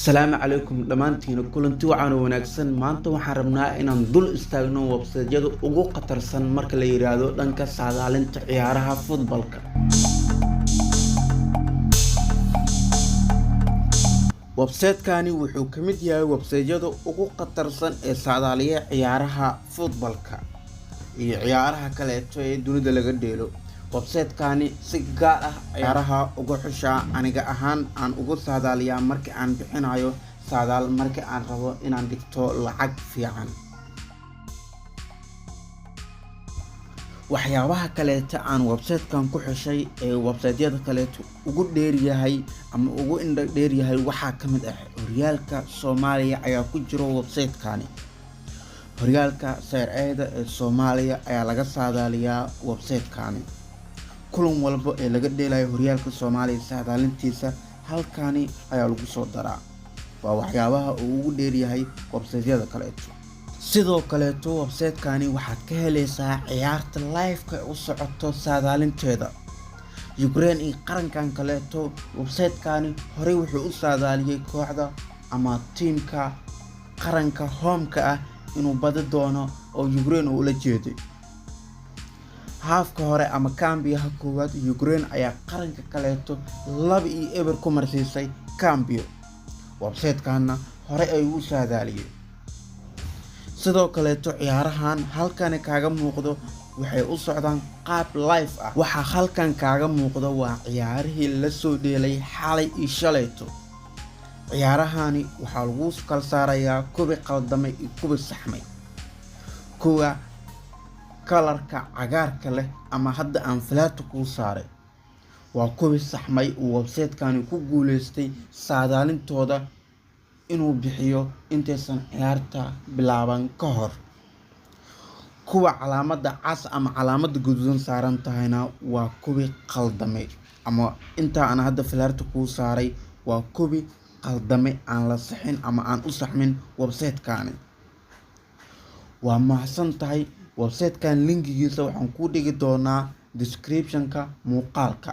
Salaamu calaykum dhamaantiin kulanti wacan wanaagsan maanta waxaan rabnaa inaan dul istaagno website-yada ugu khatarsan marka la yiraahdo dhanka saadaalinta ciyaaraha footballka. Website-kani wuxuu ka mid yahay website-yada ugu khatarsan ee saadaaliya ciyaaraha footballka iyo ciyaaraha kaleeto ee dunida laga dheelo. Website-kani si gaar ah ciyaaraha uga xushaa aniga ahaan aan ugu saadaaliyaa markii aan bixinayo saadaal markii aan rabo inaan dhigto lacag fiican. waxyaabaha kaleeto aan website-kan ku xushay ee website-yada kaleeto ugu dheer yahay ama ugu indha dheer yahay waxaa ka mid ah horyaalka Soomaaliya ayaa ku jiro website-kani. horyaalka Serie-A ee Soomaaliya ayaa laga saadaaliyaa website-kani. kulan walba ee laga dheelayo horyaalka Soomaaliya saadaalintiisa halkani ayaa lagu soo daraa. waa waxyaabaha uu ugu dheer yahay website-yada kaleeto. sidoo kaleeto website-kani waxaad ka helaysaa ciyaarta live-ka u socoto saadaalinteeda. Ukraine iyo qarankan kaleeto website-kani horey wuxuu u saadaaliyay kooxda ama teamka qaranka home-ka ah inuu badi doono oo Ukraine uu la jeeday. haafka hore ama kambiyaha koowaad Ukraine ayaa qaranka kaleeto 2-0 ku marsiisay kambiyo. website-kana hore ay u saadaaliyay. sidoo kaleeto ciyaarahan halkan kaaga muuqdo waxay u socdaan qaab live ah. waxa halkan kaaga muuqdo waa ciyaarihii la soo dheelay xalay iyo shalayto. ciyaarahani waxaa lagu kala saarayaa kubi qaldamay iyo kubi saxmay. kuwa kalarka cagaarka leh ama hadda aan flash ku saaray waa kubi saxmay oo website-kani ku guuleystay saadaalintooda inuu bixiyo intaysan ciyaarta bilaaban ka hor. kuwa calaamada cas ama calaamada guduudan saaran tahayna waa kubi qaldamay ama inta aan hadda flash ku saaray waa kubi qaldamay aan la saxin ama aan u saxmin website-kani. waa mahadsan tahay. website-kan linkigiisa waxaan ku dhigi doonaa description-ka muuqaalka.